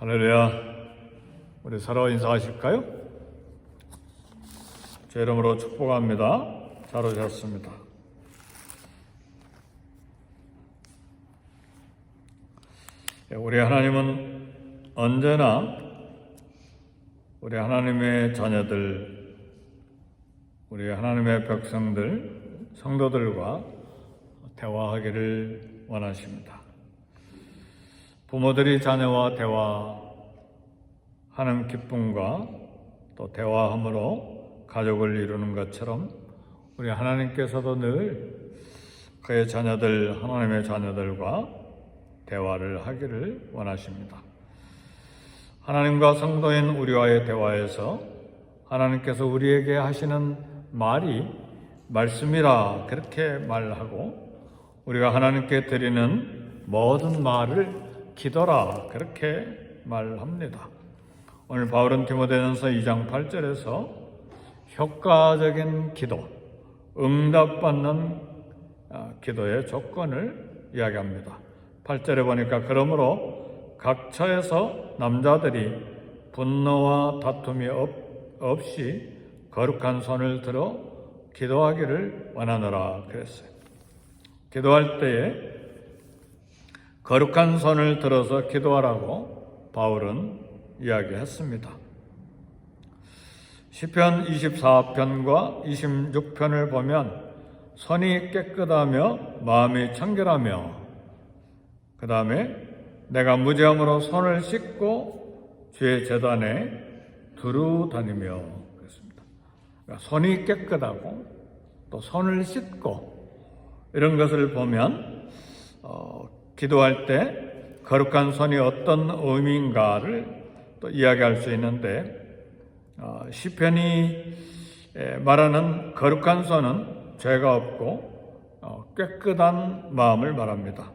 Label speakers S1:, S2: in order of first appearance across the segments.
S1: 할렐루야. 우리 서로 인사하실까요? 제 이름으로 축복합니다. 잘 오셨습니다. 우리 하나님은 언제나 우리 하나님의 자녀들, 우리 하나님의 백성들, 성도들과 대화하기를 원하십니다. 부모들이 자녀와 대화하는 기쁨과 또 대화함으로 가족을 이루는 것처럼 우리 하나님께서도 늘 그의 자녀들, 하나님의 자녀들과 대화를 하기를 원하십니다. 하나님과 성도인 우리와의 대화에서 하나님께서 우리에게 하시는 말이 말씀이라 그렇게 말하고, 우리가 하나님께 드리는 모든 말을 기도라 그렇게 말합니다. 오늘 바울은 디모데전서 2장 8절에서 효과적인 기도, 응답받는 기도의 조건을 이야기합니다. 8절에 보니까 그러므로 각 처에서 남자들이 분노와 다툼이 없이 거룩한 손을 들어 기도하기를 원하노라 그랬어요. 기도할 때에 거룩한 손을 들어서 기도하라고 바울은 이야기했습니다. 시편 24편과 26편을 보면 손이 깨끗하며 마음이 청결하며, 그 다음에 내가 무죄함으로 손을 씻고 주의 제단에 두루 다니며 그랬습니다. 그러니까 손이 깨끗하고 또 손을 씻고 이런 것을 보면 기도할 때 거룩한 손이 어떤 의미인가를 또 이야기할 수 있는데, 시편이 말하는 거룩한 손은 죄가 없고 깨끗한 마음을 말합니다.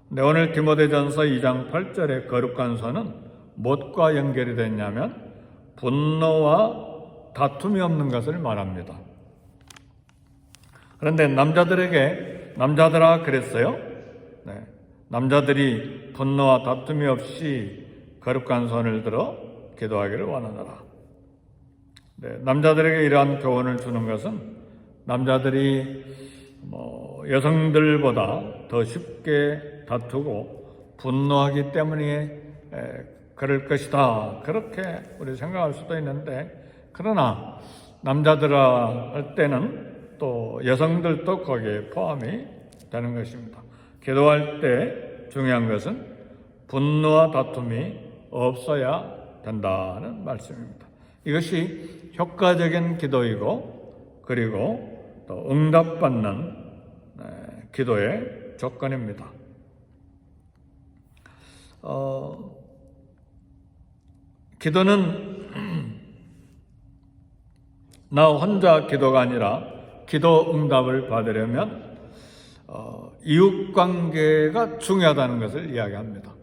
S1: 근데 오늘 디모데전서 2장 8절의 거룩한 손은 무엇과 연결이 됐냐면 분노와 다툼이 없는 것을 말합니다. 그런데 남자들아 그랬어요. 네. 남자들이 분노와 다툼이 없이 거룩한 손을 들어 기도하기를 원하노라. 네, 남자들에게 이러한 교훈을 주는 것은 남자들이 여성들보다 더 쉽게 다투고 분노하기 때문에 그럴 것이다, 그렇게 우리 생각할 수도 있는데, 그러나 남자들아 할 때는 또 여성들도 거기에 포함이 되는 것입니다. 기도할 때 중요한 것은 분노와 다툼이 없어야 된다는 말씀입니다. 이것이 효과적인 기도이고, 그리고 또 응답받는 기도의 조건입니다. 기도는 나 혼자 기도가 아니라 기도 응답을 받으려면 이웃관계가 중요하다는 것을 이야기합니다.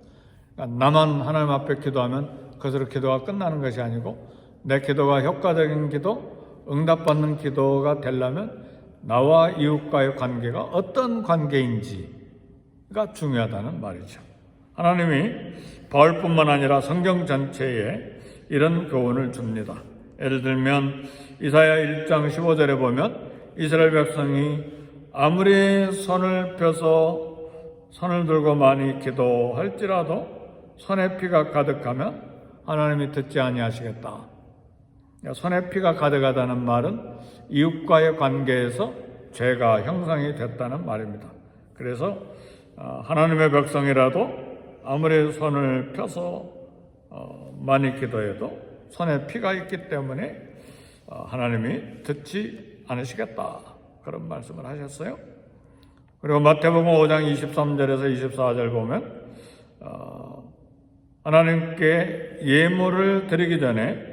S1: 그러니까 나만 하나님 앞에 기도하면 그것으로 기도가 끝나는 것이 아니고, 내 기도가 효과적인 기도, 응답받는 기도가 되려면 나와 이웃과의 관계가 어떤 관계인지가 중요하다는 말이죠. 하나님이 바울뿐만 아니라 성경 전체에 이런 교훈을 줍니다. 예를 들면 이사야 1장 15절에 보면 이스라엘 백성이 아무리 손을 펴서 손을 들고 많이 기도할지라도 손에 피가 가득하면 하나님이 듣지 아니하시겠다. 손에 피가 가득하다는 말은 이웃과의 관계에서 죄가 형성이 됐다는 말입니다. 그래서 하나님의 백성이라도 아무리 손을 펴서 많이 기도해도 손에 피가 있기 때문에 하나님이 듣지 않으시겠다, 그런 말씀을 하셨어요. 그리고 마태복음 5장 23절에서 24절 보면 하나님께 예물을 드리기 전에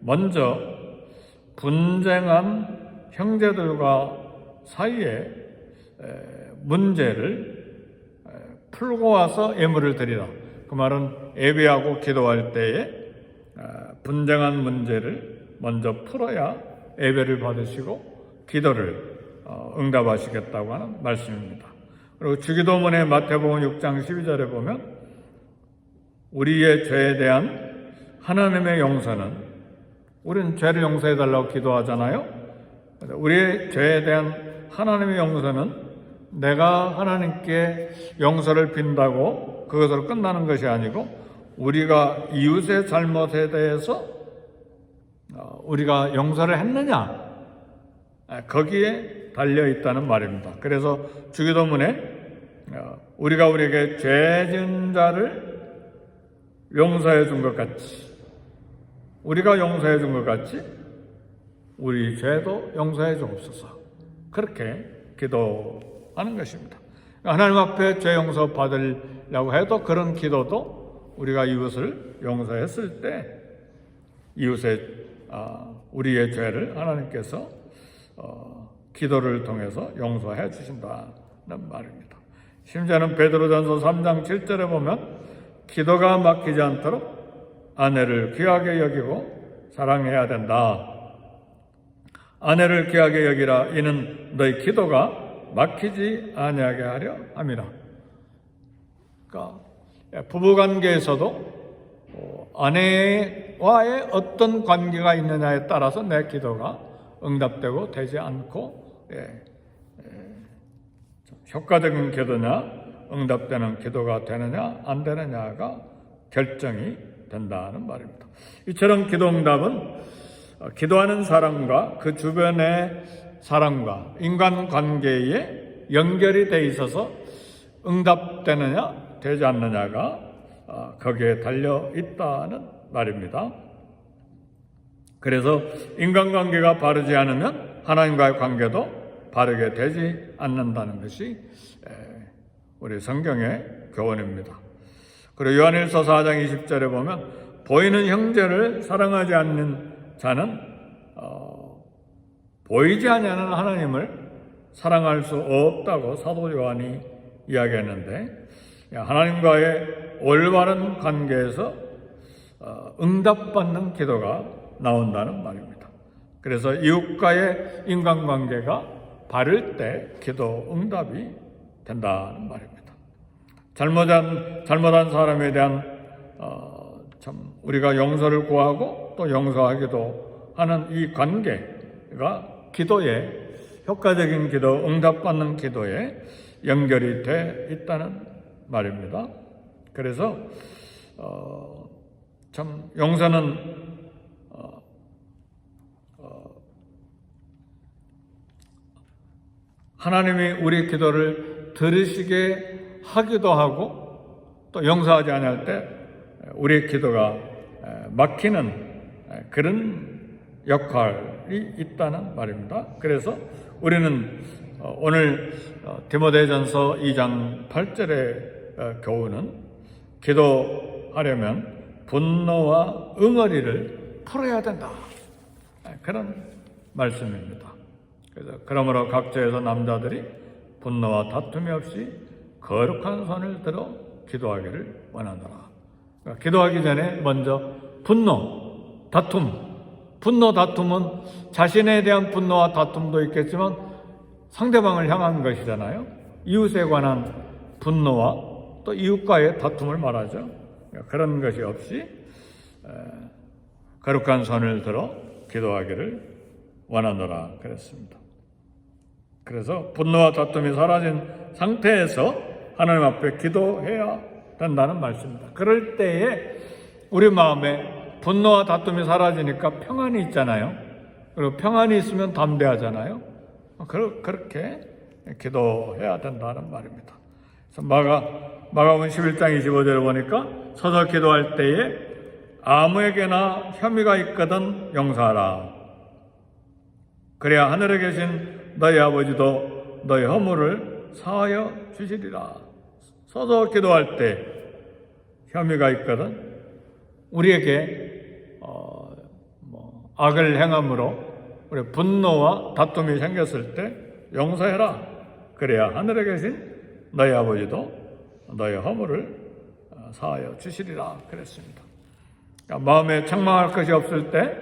S1: 먼저 분쟁한 형제들과 사이에 문제를 풀고 와서 예물을 드리라. 그 말은 예배하고 기도할 때에 분쟁한 문제를 먼저 풀어야 예배를 받으시고 기도를 응답하시겠다고 하는 말씀입니다. 그리고 주기도문의 마태복음 6장 12절에 보면 우리의 죄에 대한 하나님의 용서는, 우리는 죄를 용서해달라고 기도하잖아요. 우리의 죄에 대한 하나님의 용서는 내가 하나님께 용서를 빈다고 그것으로 끝나는 것이 아니고, 우리가 이웃의 잘못에 대해서 우리가 용서를 했느냐, 거기에 달려있다는 말입니다. 그래서 주기도문에 우리가 우리에게 죄 지은 자를 용서해 준 것 같이, 우리가 용서해 준 것 같이 우리 죄도 용서해 주옵소서, 그렇게 기도하는 것입니다. 하나님 앞에 죄 용서 받으려고 해도 그런 기도도 우리가 이웃을 용서했을 때 우리의 죄를 하나님께서 기도를 통해서 용서해 주신다는 말입니다. 심지어는 베드로전서 3장 7절에 보면 기도가 막히지 않도록 아내를 귀하게 여기고 사랑해야 된다. 아내를 귀하게 여기라. 이는 너희 기도가 막히지 아니하게 하려 함이라. 그러니까 부부관계에서도 아내와의 어떤 관계가 있느냐에 따라서 내 기도가 응답되고 되지 않고 효과적인 기도냐, 응답되는 기도가 되느냐 안 되느냐가 결정이 된다는 말입니다. 이처럼 기도 응답은 기도하는 사람과 그 주변의 사람과 인간관계에 연결이 돼 있어서 응답되느냐 되지 않느냐가 거기에 달려 있다는 말입니다. 그래서 인간관계가 바르지 않으면 하나님과의 관계도 바르게 되지 않는다는 것이 우리 성경의 교훈입니다. 그리고 요한일서 4장 20절에 보면 보이는 형제를 사랑하지 않는 자는 보이지 않는 하나님을 사랑할 수 없다고 사도 요한이 이야기했는데, 하나님과의 올바른 관계에서 응답받는 기도가 나온다는 말입니다. 그래서 이웃과의 인간관계가 바를 때 기도 응답이 된다는 말입니다. 잘못한 사람에 대한 우리가 용서를 구하고 또 용서하기도 하는 이 관계가 기도에, 효과적인 기도, 응답받는 기도에 연결이 돼 있다는 말입니다. 그래서 참 용서는 하나님이 우리 기도를 들으시게 하기도 하고, 또 용서하지 않을 때 우리의 기도가 막히는 그런 역할이 있다는 말입니다. 그래서 우리는 오늘 디모데전서 2장 8절의 교훈은 기도하려면 분노와 응어리를 풀어야 된다, 그런 말씀입니다. 그래서 그러므로 각처에서 남자들이 분노와 다툼이 없이 거룩한 손을 들어 기도하기를 원하노라. 그러니까 기도하기 전에 먼저 분노, 다툼은 자신에 대한 분노와 다툼도 있겠지만 상대방을 향한 것이잖아요. 이웃에 관한 분노와 또 이웃과의 다툼을 말하죠. 그런 것이 없이 거룩한 손을 들어 기도하기를 원하노라 그랬습니다. 그래서 분노와 다툼이 사라진 상태에서 하나님 앞에 기도해야 된다는 말씀입니다. 그럴 때에 우리 마음에 분노와 다툼이 사라지니까 평안이 있잖아요. 그리고 평안이 있으면 담대하잖아요. 그렇게 기도해야 된다는 말입니다. 그래서 마가복음 11장 25절을 보니까 서서 기도할 때에 아무에게나 혐의가 있거든 용서하라. 그래야 하늘에 계신 너희 아버지도 너희 허물을 사하여 주시리라. 서서 기도할 때 혐의가 있거든 우리에게 악을 행함으로 우리 분노와 다툼이 생겼을 때 용서해라. 그래야 하늘에 계신 너희 아버지도 너희 허물을 사하여 주시리라 그랬습니다. 그러니까 마음에 책망할 것이 없을 때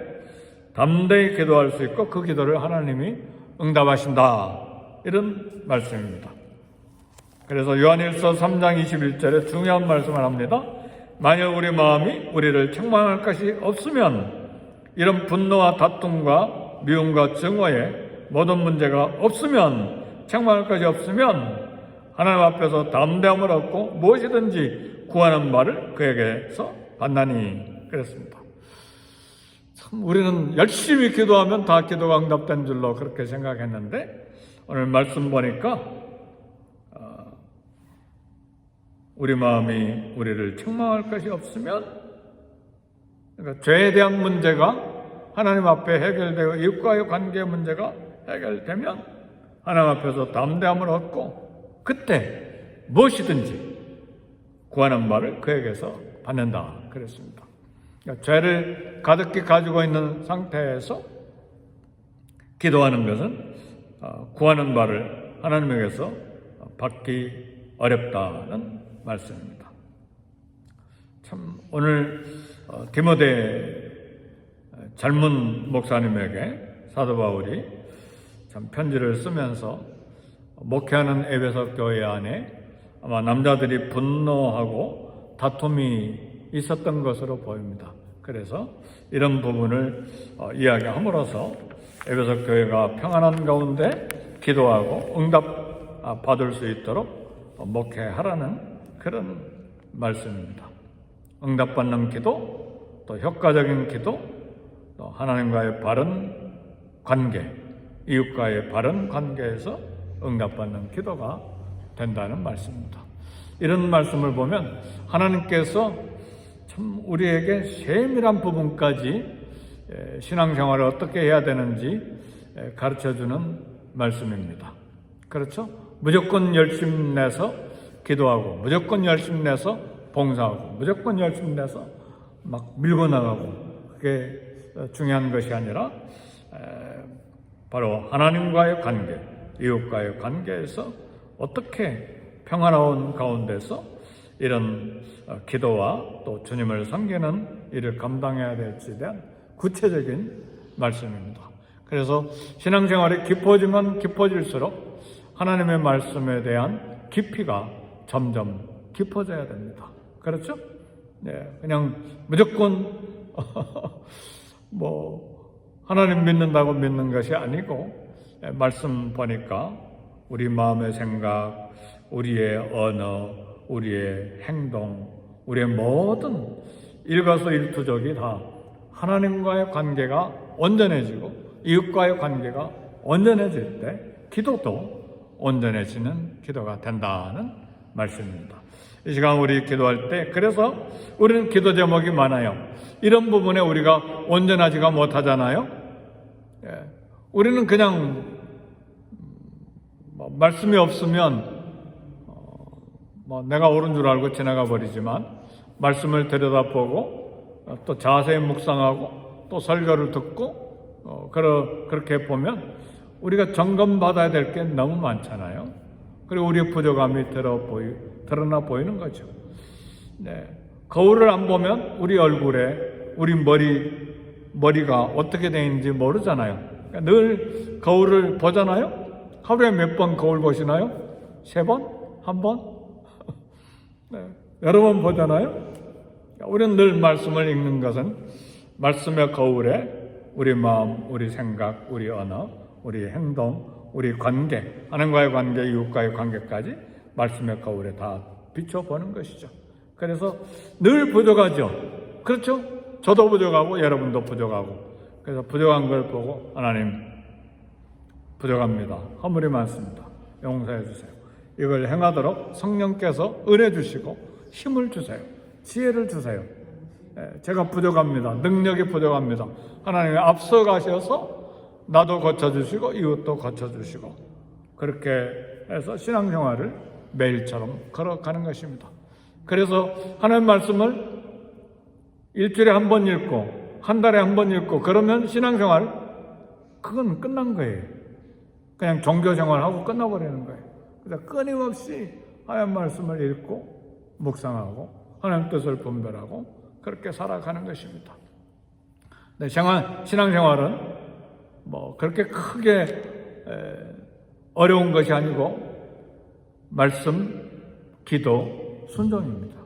S1: 담대히 기도할 수 있고 그 기도를 하나님이 응답하신다, 이런 말씀입니다. 그래서 요한일서 3장 21절에 중요한 말씀을 합니다. 만약 우리 마음이 우리를 책망할 것이 없으면, 이런 분노와 다툼과 미움과 증오에 모든 문제가 없으면, 책망할 것이 없으면 하나님 앞에서 담대함을 얻고 무엇이든지 구하는 바를 그에게서 받나니 그랬습니다. 참 우리는 열심히 기도하면 다 기도가 응답된 줄로 그렇게 생각했는데, 오늘 말씀 보니까 우리 마음이 우리를 책망할 것이 없으면, 그러니까 죄에 대한 문제가 하나님 앞에 해결되고 이웃과의 관계 문제가 해결되면 하나님 앞에서 담대함을 얻고 그때 무엇이든지 구하는 바를 그에게서 받는다 그랬습니다. 그러니까 죄를 가득히 가지고 있는 상태에서 기도하는 것은 구하는 바를 하나님에게서 받기 어렵다는 말씀입니다. 참 오늘 디모데 젊은 목사님에게 사도 바울이 참 편지를 쓰면서 목회하는 에베소 교회 안에 아마 남자들이 분노하고 다툼이 있었던 것으로 보입니다. 그래서 이런 부분을 이야기함으로써 에베소 교회가 평안한 가운데 기도하고 응답 받을 수 있도록 목회하라는 그런 말씀입니다. 응답받는 기도, 또 효과적인 기도, 또 하나님과의 바른 관계, 이웃과의 바른 관계에서 응답받는 기도가 된다는 말씀입니다. 이런 말씀을 보면 하나님께서 참 우리에게 세밀한 부분까지 신앙생활을 어떻게 해야 되는지 가르쳐주는 말씀입니다. 그렇죠? 무조건 열심 내서 기도하고, 무조건 열심 내서 봉사하고, 무조건 열심 내서 막 밀고 나가고, 그게 중요한 것이 아니라 바로 하나님과의 관계, 이웃과의 관계에서 어떻게 평화로운 가운데서 이런 기도와 또 주님을 섬기는 일을 감당해야 될지에 대한 구체적인 말씀입니다. 그래서 신앙생활이 깊어지면 깊어질수록 하나님의 말씀에 대한 깊이가 점점 깊어져야 됩니다. 그렇죠? 네, 그냥 무조건 하나님 믿는다고 믿는 것이 아니고, 말씀 보니까 우리 마음의 생각, 우리의 언어, 우리의 행동, 우리의 모든 일거수일투족이 다 하나님과의 관계가 온전해지고 이웃과의 관계가 온전해질 때 기도도 온전해지는 기도가 된다는 말씀입니다. 이 시간 우리 기도할 때, 그래서 우리는 기도 제목이 많아요. 이런 부분에 우리가 온전하지가 못하잖아요. 우리는 그냥 말씀이 없으면 내가 옳은 줄 알고 지나가 버리지만, 말씀을 들여다보고 또 자세히 묵상하고 또 설교를 듣고 그렇게 보면 우리가 점검받아야 될 게 너무 많잖아요. 그리고 우리의 부족함이 드러나 보이는 거죠. 네. 거울을 안 보면 우리 얼굴에 우리 머리가 어떻게 되어 있는지 모르잖아요. 그러니까 늘 거울을 보잖아요. 하루에 몇 번 거울 보시나요? 3번? 1번? 네. 여러 번 보잖아요. 우리는 늘 말씀을 읽는 것은 말씀의 거울에 우리 마음, 우리 생각, 우리 언어, 우리 행동, 우리 관계, 하나님과의 관계, 이웃과의 관계까지 말씀의 거울에 다 비춰보는 것이죠. 그래서 늘 부족하죠. 그렇죠? 저도 부족하고 여러분도 부족하고, 그래서 부족한 걸 보고 하나님 부족합니다. 허물이 많습니다. 용서해 주세요. 이걸 행하도록 성령께서 은혜 주시고 힘을 주세요. 지혜를 주세요. 제가 부족합니다. 능력이 부족합니다. 하나님이 앞서 가셔서 나도 고쳐주시고 이웃도 고쳐주시고, 그렇게 해서 신앙생활을 매일처럼 걸어가는 것입니다. 그래서 하나님 말씀을 일주일에 한 번 읽고 한 달에 한 번 읽고 그러면 신앙생활 그건 끝난 거예요. 그냥 종교생활하고 끝나버리는 거예요. 그래서 끊임없이 하나님 말씀을 읽고 묵상하고 하나님 뜻을 분별하고 그렇게 살아가는 것입니다. 네, 신앙생활은 그렇게 크게 어려운 것이 아니고 말씀, 기도, 순종입니다.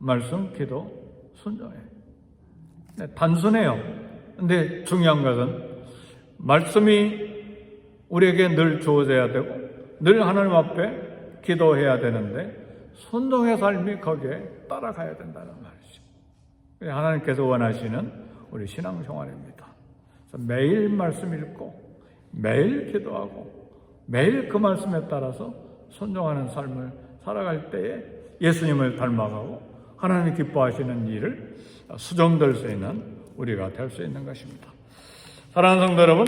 S1: 말씀, 기도, 순종해. 네, 단순해요. 근데 중요한 것은 말씀이 우리에게 늘 주어져야 되고 늘 하나님 앞에 기도해야 되는데 순종의 삶이 거기에 따라가야 된다는 말이죠. 하나님께서 원하시는 우리 신앙생활입니다. 매일 말씀 읽고 매일 기도하고 매일 그 말씀에 따라서 순종하는 삶을 살아갈 때에 예수님을 닮아가고 하나님 기뻐하시는 일을 수정될 수 있는 우리가 될 수 있는 것입니다. 사랑하는 성도 여러분,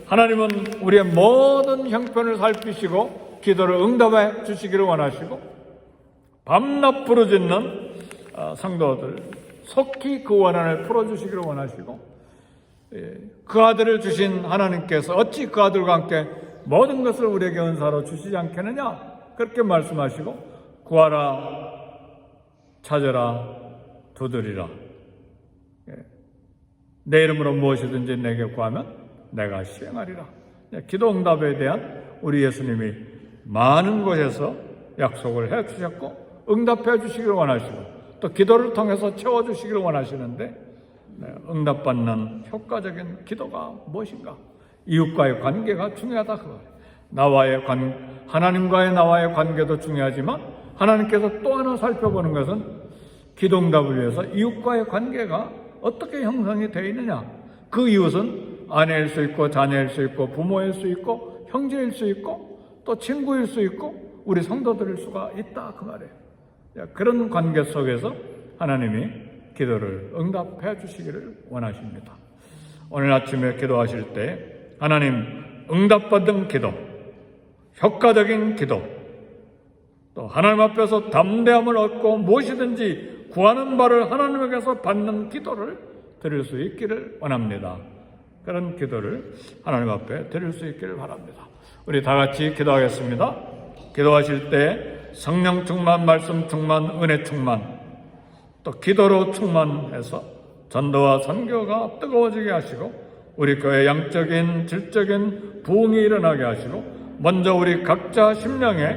S1: 하나님은 우리의 모든 형편을 살피시고 기도를 응답해 주시기를 원하시고 밤낮 부르짖는 성도들 속히 그 원한을 풀어주시기를 원하시고 그 아들을 주신 하나님께서 어찌 그 아들과 함께 모든 것을 우리에게 은사로 주시지 않겠느냐 그렇게 말씀하시고 구하라 찾으라 두드리라 내 이름으로 무엇이든지 내게 구하면 내가 시행하리라. 기도 응답에 대한 우리 예수님이 많은 곳에서 약속을 해 주셨고 응답해 주시기를 원하시고 또 기도를 통해서 채워주시기를 원하시는데 응답받는 효과적인 기도가 무엇인가? 이웃과의 관계가 중요하다. 하나님과의 나와의 관계도 중요하지만 하나님께서 또 하나 살펴보는 것은 기도 응답을 위해서 이웃과의 관계가 어떻게 형성이 되어 있느냐? 그 이웃은 아내일 수 있고 자녀일 수 있고 부모일 수 있고 형제일 수 있고 또 친구일 수 있고 우리 성도들일 수가 있다 그 말이에요. 그런 관계 속에서 하나님이 기도를 응답해 주시기를 원하십니다. 오늘 아침에 기도하실 때 하나님 응답받은 기도, 효과적인 기도, 또 하나님 앞에서 담대함을 얻고 무엇이든지 구하는 바를 하나님에게서 받는 기도를 드릴 수 있기를 원합니다. 그런 기도를 하나님 앞에 드릴 수 있기를 바랍니다. 우리 다 같이 기도하겠습니다. 기도하실 때 성령 충만, 말씀 충만, 은혜 충만, 또 기도로 충만해서 전도와 선교가 뜨거워지게 하시고 우리 교회 양적인 질적인 부흥이 일어나게 하시고 먼저 우리 각자 심령에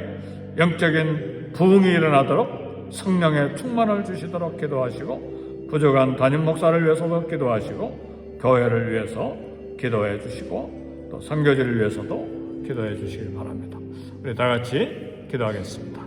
S1: 영적인 부흥이 일어나도록 성령의 충만을 주시도록 기도하시고 부족한 담임 목사를 위해서도 기도하시고 교회를 위해서 기도해 주시고 또 선교지를 위해서도 기도해 주시길 바랍니다. 우리 다 같이 기도하겠습니다.